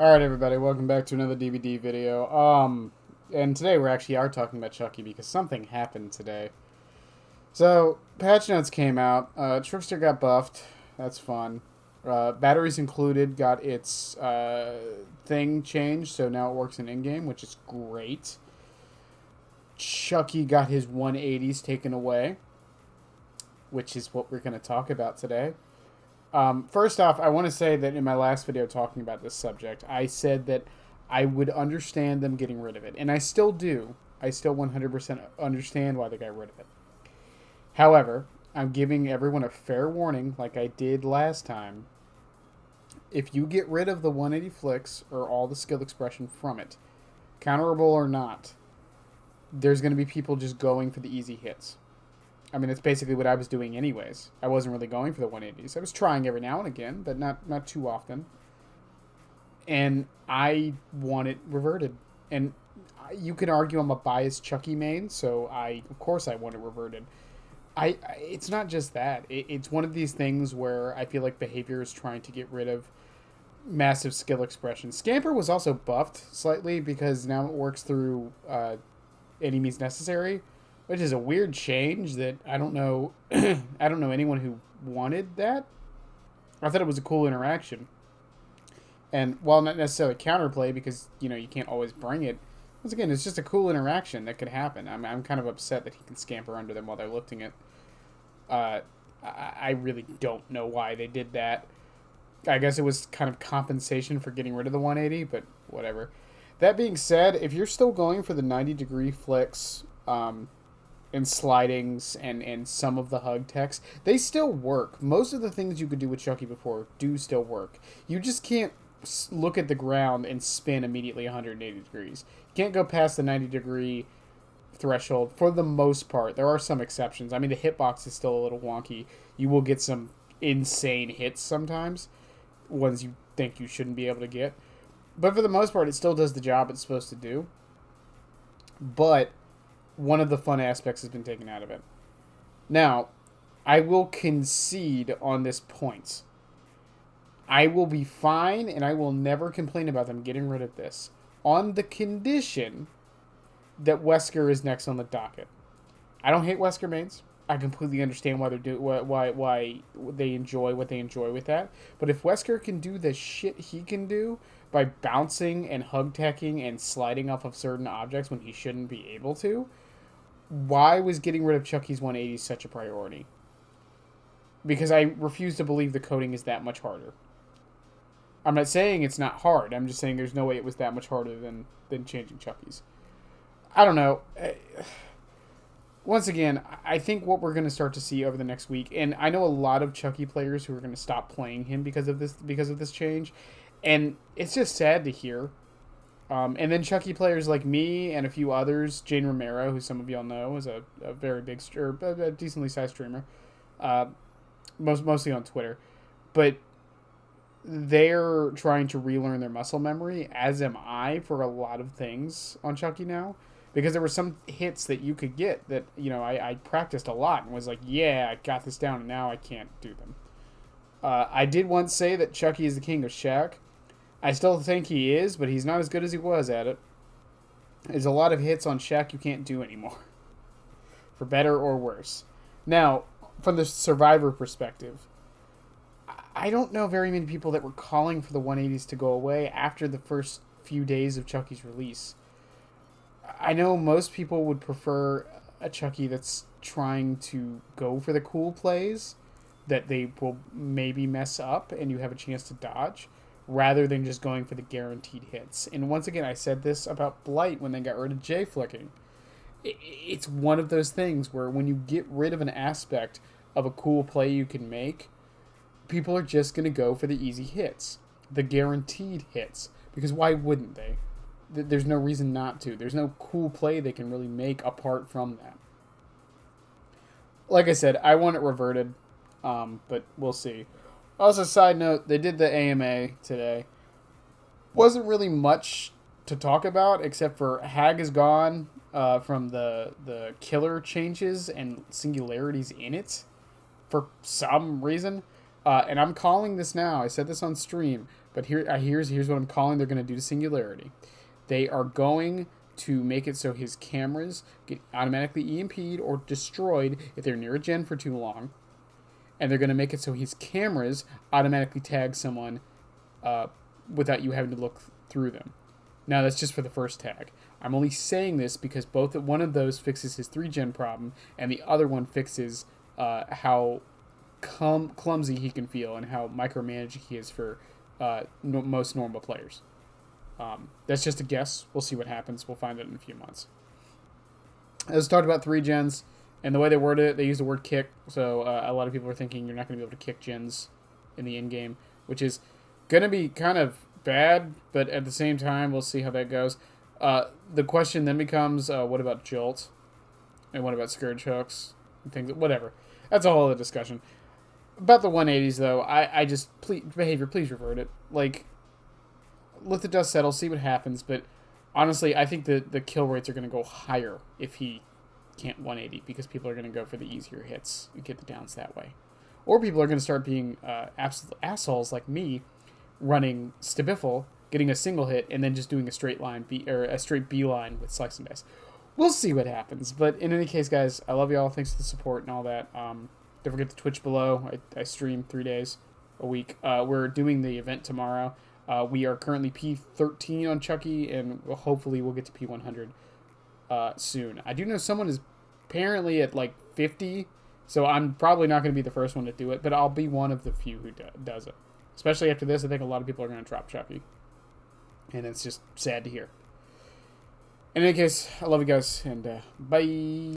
Alright everybody, welcome back to another DVD video. And today we actually are talking about Chucky because something happened today. So, patch notes came out, Trickster got buffed, that's fun. Batteries included got its thing changed, so now it works in-game, which is great. Chucky got his 180s taken away, which is what we're going to talk about today. First off, I want to say that in my last video talking about this subject, I said that I would understand them getting rid of it. And I still do. I still 100% understand why they got rid of it. However, I'm giving everyone a fair warning, like I did last time. If you get rid of the 180 flicks or all the skill expression from it, counterable or not, there's going to be people just going for the easy hits. I mean, that's basically what I was doing anyways. I wasn't really going for the 180s. I was trying every now and again, but not too often. And I want it reverted. And you can argue I'm a biased Chucky main, so of course I want it reverted. It's not just that. It's one of these things where I feel like behavior is trying to get rid of massive skill expression. Scamper was also buffed slightly because now it works through any means necessary, which is a weird change that I don't know. I don't know anyone who wanted that. I thought it was a cool interaction, and while not necessarily counterplay because you can't always bring it. Once again, it's just a cool interaction that could happen. I'm kind of upset that he can scamper under them while they're lifting it. I really don't know why they did that. I guess it was kind of compensation for getting rid of the 180, but whatever. That being said, if you're still going for the 90-degree flicks, and slidings and some of the hug techs, they still work. Most of the things you could do with Chucky before do still work. You just can't look at the ground and spin immediately 180 degrees. You can't go past the 90-degree threshold for the most part. There are some exceptions. I mean, the hitbox is still a little wonky. You will get some insane hits sometimes, ones you think you shouldn't be able to get. But for the most part, it still does the job it's supposed to do. But one of the fun aspects has been taken out of it. Now, I will concede on this point. I will be fine, and I will never complain about them getting rid of this, on the condition that Wesker is next on the docket. I don't hate Wesker mains. I completely understand why why they enjoy what they enjoy with that. But if Wesker can do the shit he can do by bouncing and hug teching and sliding off of certain objects when he shouldn't be able to, why was getting rid of Chucky's 180 such a priority? Because I refuse to believe the coding is that much harder. I'm not saying it's not hard. I'm just saying there's no way it was that much harder than changing Chucky's. I don't know. Once again, I think what we're going to start to see over the next week, and I know a lot of Chucky players who are going to stop playing him because of this change, and it's just sad to hear. And then Chucky players like me and a few others, Jane Romero, who some of y'all know is a very big, a decently sized streamer, mostly on Twitter, but they're trying to relearn their muscle memory, as am I for a lot of things on Chucky now, because there were some hits that you could get that I practiced a lot and was like, yeah, I got this down, and now I can't do them. I did once say that Chucky is the king of Shaq. I still think he is, but he's not as good as he was at it. There's a lot of hits on Shaq you can't do anymore, for better or worse. Now, from the survivor perspective, I don't know very many people that were calling for the 180s to go away after the first few days of Chucky's release. I know most people would prefer a Chucky that's trying to go for the cool plays that they will maybe mess up and you have a chance to dodge, rather than just going for the guaranteed hits. And once again, I said this about Blight when they got rid of J-flicking. It's one of those things where when you get rid of an aspect of a cool play you can make, people are just going to go for the easy hits, the guaranteed hits, because why wouldn't they? There's no reason not to. There's no cool play they can really make apart from that. Like I said, I want it reverted, but we'll see. Also, side note, they did the AMA today. Wasn't really much to talk about, except for Hag is gone from the killer changes and singularities in it for some reason. And I'm calling this now. I said this on stream. But here's what I'm calling they're going to do to Singularity. They are going to make it so his cameras get automatically EMP'd or destroyed if they're near a gen for too long. And they're going to make it so his cameras automatically tag someone without you having to look through them. Now, that's just for the first tag. I'm only saying this because one of those fixes his 3-gen problem, and the other one fixes how clumsy he can feel and how micromanaging he is for most normal players. That's just a guess. We'll see what happens. We'll find out in a few months. As talked about 3 gens, and the way they worded it, they used the word kick, so a lot of people are thinking you're not going to be able to kick gens in the in-game, which is going to be kind of bad, but at the same time, we'll see how that goes. The question then becomes, what about Jolt? And what about Scourge hooks? And things, whatever. That's a whole other discussion. About the 180s, though, I just, please revert it. Like, let the dust settle, see what happens, but honestly, I think the kill rates are going to go higher if he can't 180, because people are going to go for the easier hits and get the downs that way. Or people are going to start being absolute assholes like me, running Stabiffle, getting a single hit, and then just doing a straight line, a straight B line with Slice and Dice. We'll see what happens, but in any case, guys, I love y'all. Thanks for the support and all that. Don't forget to Twitch below. I stream 3 days a week. We're doing the event tomorrow. We are currently P13 on Chucky, and hopefully we'll get to P100 soon. I do know someone is apparently at like 50, so I'm probably not going to be the first one to do it, but I'll be one of the few who does it. Especially after this, I think a lot of people are going to drop Chucky, and it's just sad to hear. In any case, I love you guys, and bye.